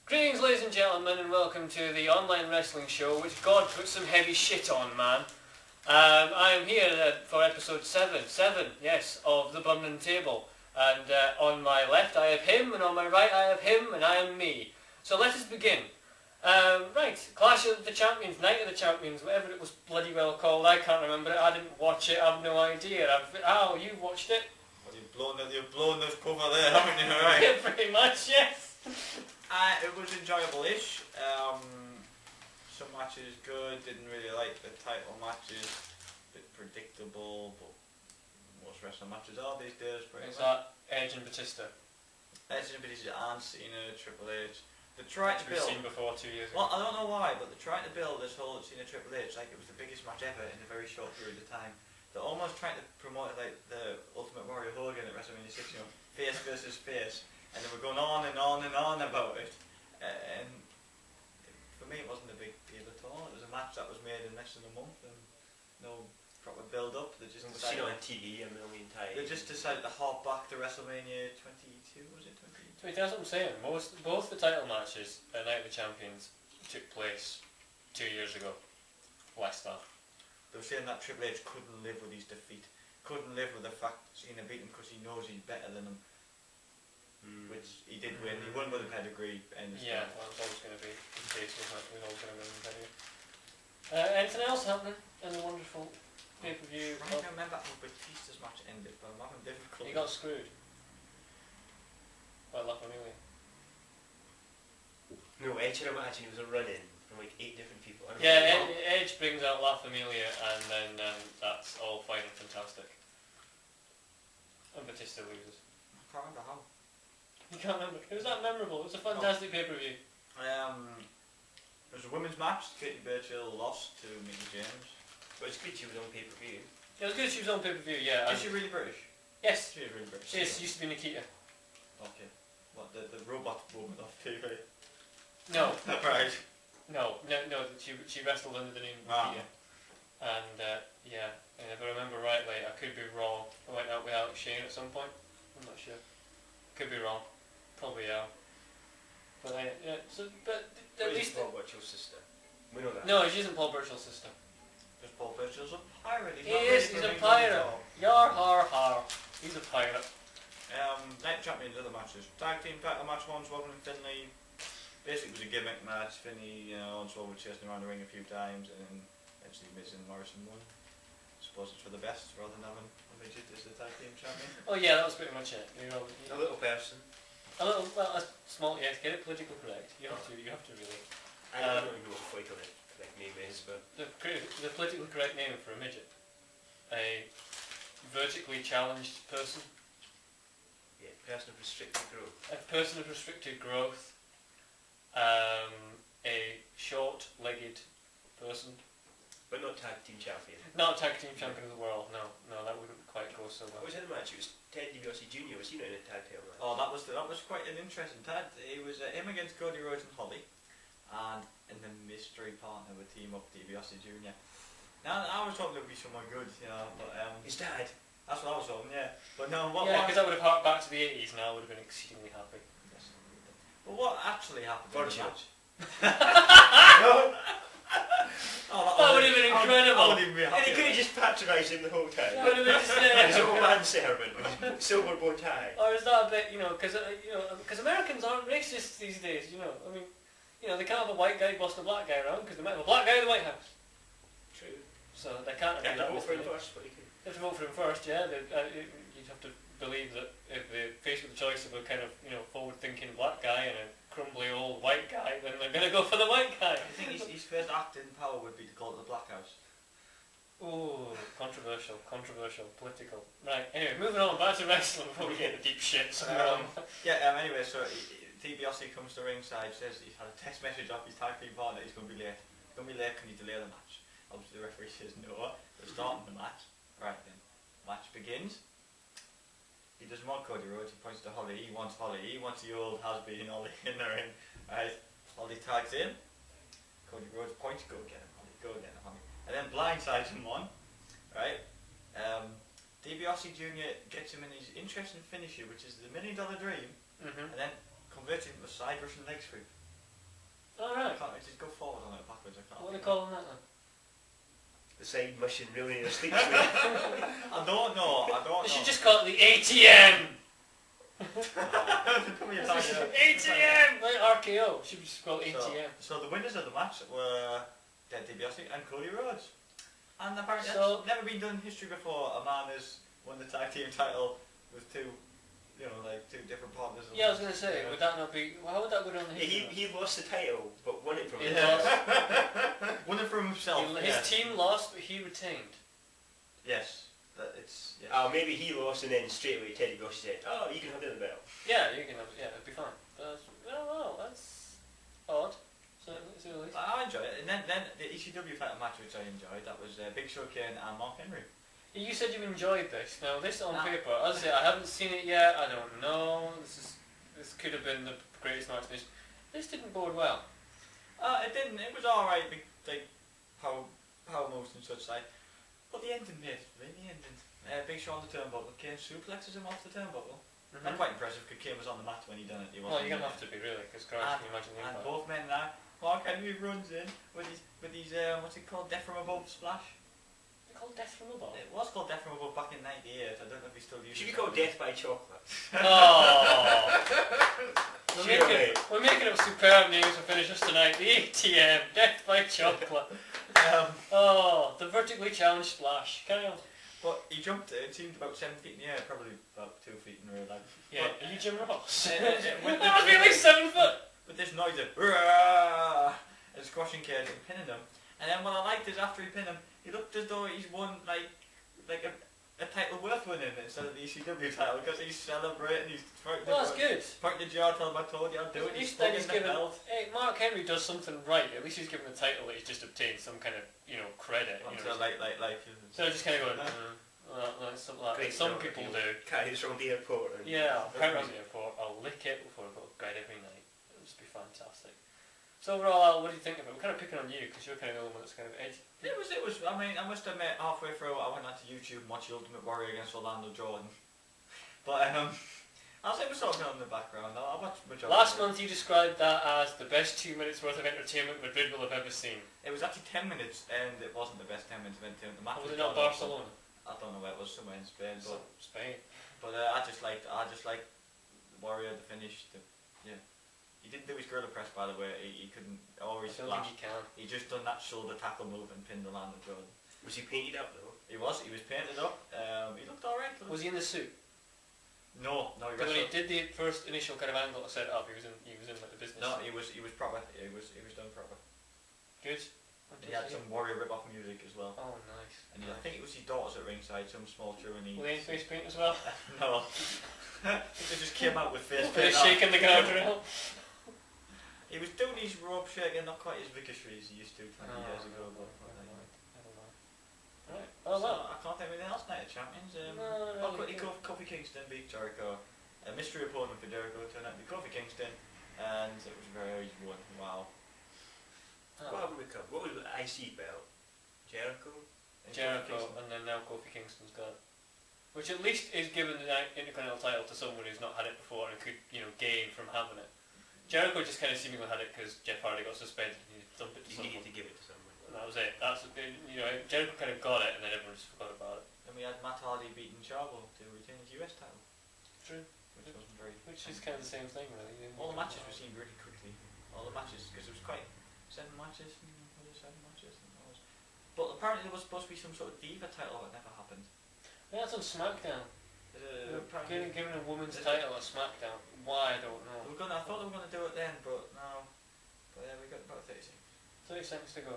Greetings, ladies and gentlemen, and welcome to the online wrestling show, which God put some heavy shit on, man. I am here for episode 7, yes, of the Burning Table. And on my left I have him, and on my right I have him, and I am me. So let us begin. Right, Clash of the Champions, Night of the Champions, whatever it was bloody well called, I can't remember it, I didn't watch it, I have no idea. Oh, you watched it? Well, you've blown the cover there, haven't you? Right. Yeah, pretty much, yes. It was enjoyable-ish. Some matches good, didn't really like the title matches, a bit predictable, but most wrestling matches are these days pretty Is much. that Edge and Batista? Edge and Batista and Cena, Triple H. They're trying to Which we've build... seen before 2 years ago. Well, I don't know why, but they're trying to build this whole Cena Triple H like it was the biggest match ever in a very short period of time. They're almost trying to promote it like the Ultimate Warrior Hogan at WrestleMania 6, face versus face. And they were going on and on and on about it. And for me it wasn't a big deal at all. It was a match that was made in less than a month and no proper build-up. They just seen decided, it on TV a million times. they just decided to hop back to WrestleMania 22, was it? 22? So that's what I'm saying. Both the title matches at Night of the Champions took place 2 years ago. Less than. They were saying that Triple H couldn't live with his defeat. Couldn't live with the fact that Cena beat him because he knows he's better than him. Which he did win. He won with a pedigree. Yeah, well, it's always going to be the case, isn't it? We're always going to win the video. Anything else happening in the wonderful pay-per-view? I can't remember how Batista's match ended, but I'm having difficulty. He got screwed by La Familia. No, Edge had a match and he was a run-in from like 8 different people. Yeah, Edge brings out La Familia, and then that's all fine and fantastic. And Batista loses. I can't remember how. You can't remember. It was that memorable. It was a fantastic pay-per-view. There was a women's match. Katie Burchill lost to Mickie James. But it's good she was on pay-per-view. It was good she was on pay-per-view, yeah. Is she really British? Yes. She is really British. She is. Used to be Nikita. Okay. What, the robot woman off TV? No. Right. No. She wrestled under the name Nikita. And, yeah, and if I remember rightly, I could be wrong. I went out with Alex Shane at some point. I'm not sure. Could be wrong. Probably, yeah. But, yeah, so, but at least... Paul Burchill's sister. We know that. No, she isn't Paul Burchill's sister. Because Paul Burchill's a pirate. He is, he's a pirate. Yar har har. He's a pirate. Night Champions, other matches. Tag team title match, Hornswoggle and Finlay. Basically it was a gimmick match. Finlay, Hornswoggle chasing around the ring a few times, and then eventually Miz and Morrison won. I suppose it's for the best rather than having a midget as the tag team champion. Oh yeah, that was pretty much it. A little person. A little, well, a small, yes, get it politically correct. You have to really. I don't even know what the politically correct name is, but... The politically correct name for a midget. A vertically challenged person. Yeah, person of restricted growth. A person of restricted growth. A short-legged person. But not tag team champion. Not tag team champion of the world, no, that wouldn't quite go so well. What was in the match? It was Ted DiBiase Jr. Was he not in a tag team match? Oh, that was quite an interesting tag. It was him against Cody Rhodes and Holly, and in the mystery partner would team up DiBiase Jr. Now I was hoping it would be someone good, but His dad. that's what I was hoping, yeah. But no, what? Yeah, because that would have harked back to the 80s, and I would have been exceedingly happy. But what actually happened in the Virgil. match? No! That would have been incredible. I wouldn't even be And happy. he could have just patronised him the whole time. That would have been just His old manservant with his silver bow tie. Or is that a bit, because Americans aren't racist these days, I mean, they can't have a white guy bossing a black guy around because they might have a black guy in the White House. True. So they can't You do have to that. vote for him They first, but he could. have to vote for him first, yeah. You'd have to believe that if they're faced with the choice of a kind of, forward-thinking black guy and a crumbly old white guy, then they're going to go for the white guy. I think his first act in power would be to go to the Black House. Ooh, controversial, political. Right, anyway, moving on, back to wrestling before we get the deep shit. Anyway, so DiBiase comes to ringside, says he's had a text message off his tag team partner, he's going to be late. Can you delay the match? Obviously the referee says no, they're starting the match. Right then, match begins. He doesn't want Cody Rhodes, he points to Holly, he wants the old has-been Holly in the ring. Right, Holly tags in, Cody Rhodes points, go get him Holly. And then blindsides him one, right? DiBiase Jr. gets him in his interesting finisher, which is the $1 Million Dream, Mm-hmm. and then converts him to a side Russian leg sweep. Alright. can't just go forward on it backwards. I can't. What are they calling that then? The side mission really in a sleep I don't know. They should just call it the ATM! Come here, Tiger. ATM! Like RKO. Should be just called ATM. So the winners of the match were Ted DiBiase and Cody Rhodes. And apparently So- that's never been done in history before. A man has won the tag team title with two, like two different partners. Yeah, I was going to say, would that not be... How would that go down the history? He lost the title, but won it from He him. lost. Won it from himself. His team lost, but he retained. Yes. It's yes. Maybe he lost and then straight away Teddy Boss said, "Oh, you can have the belt." Yeah, you can have... Yeah, it'd be fine. But that's odd. So, let's see at least. I enjoy it. And then the ECW title match, which I enjoyed, that was Big Show Kane and Mark Henry. You said you enjoyed this. Now, this on Ah. paper, as I say, I haven't seen it yet. I don't know. This could have been the greatest match. This didn't bode well. It didn't. It was alright, like power moves and such like. But the ending, mate, really ending. Big Show on the turnbuckle. Kane suplexes him off the turnbuckle. Not quite impressive because Kane was on the mat when he done it. He Well, wasn't you're gonna there. have to be really, because Christ, can you imagine the And impact? both men now. Mark Henry runs in with his what's it called, Death from Above splash. They call Death from Above. It was called Death from Above back in '98. I don't know if he still uses Should be it. called Death by Chocolate. Oh, Surely. we're making up superb names for finishers tonight. The ATM, Death by Chocolate. Oh, the vertically challenged splash. Carry on. But he jumped. It seemed about 7 feet in the air, probably about 2 feet in real life. Yeah, But- are you Jim Ross? with That must be at least 7 foot. With this noise of "Rah!" and squashing Kane and pinning him. And then what I liked is after he pinned him, he looked as though he's won like a title worth winning instead of the ECW title because he's celebrating. He's twerking Well, that's good. the jar, tell him I told you I'd do At it. He's least then he's plugging the given. belt. Hey, Mark Henry does something right. At least he's given the title that he's just obtained some kind of credit. So like. So just kind of going. Like something like that. Great Some story. people do. Carries from the airport. And Yeah, I'll carry on the airport. I'll lick it before I go to bed every night. It'll just be fantastic. So overall, what do you think of it? We're kind of picking on you because you're kind of the one that's kind of edgy. It was. I mean, I must admit, halfway through, I went onto YouTube and watched The Ultimate Warrior against Orlando Jordan. But I'll say it was something on in the background. I watched majority. Last of it. month you described that as the best 2 minutes worth of entertainment Madrid will have ever seen. It was actually 10 minutes, and it wasn't the best 10 minutes of entertainment. The match Was was it not god awful. Barcelona? I don't know where it was, somewhere in Spain. But Spain. I just liked Warrior, the finish. He didn't do his gorilla press, by the way. He couldn't. Or I his don't splash. think you can. He just done that shoulder tackle move and pinned Orlando Jordan. Was he painted up though? He was painted up. He looked alright. Was he in the suit? No, he Because when he wrestled. did the first initial kind of angle to set it up, he was in like the business. No, suit. he was proper. He was done proper. Good. And he had some Warrior rip-off music as well. Oh, nice. And I think it was his daughters at ringside, some small Tyrannese. Were they in face paint as well? No. I think they just came out with face Were they paint on. shaking the guardrail? He was doing his rope shaking, not quite as viciously as he used to 20 years ago. But, Right. Oh so, well. I can't think of anything else. Night of Champions. No, Quickly, really. Kofi Kingston beat Jericho. A mystery opponent for Jericho turned out to be Kofi Kingston, and it was very one. Wow. What happened with Cup? What was the IC belt? Jericho? And Kofi Jericho, Kingston- and then now Kofi Kingston's got it. Which at least is giving the Intercontinental title to someone who's not had it before and could, gain from having it. Jericho just kind of seemingly had it because Jeff Hardy got suspended and he dumped it to You someone. needed to give it to someone. And that was it. Jericho kind of got it and then everyone just forgot about it. Then we had Matt Hardy beating Chavo to retain his US title, True. which wasn't very. Which is kind of the same thing, really. All the matches were seen really quickly. All the matches, because it was quite 7 matches. Was it 7 matches? But apparently there was supposed to be some sort of diva title that never happened. Yeah, that's on SmackDown. Apparently Giving a woman's Is it? title at SmackDown. Why, I don't know. I thought they were going to do it then, but no. But yeah, we got about 30 seconds. 30 seconds to go.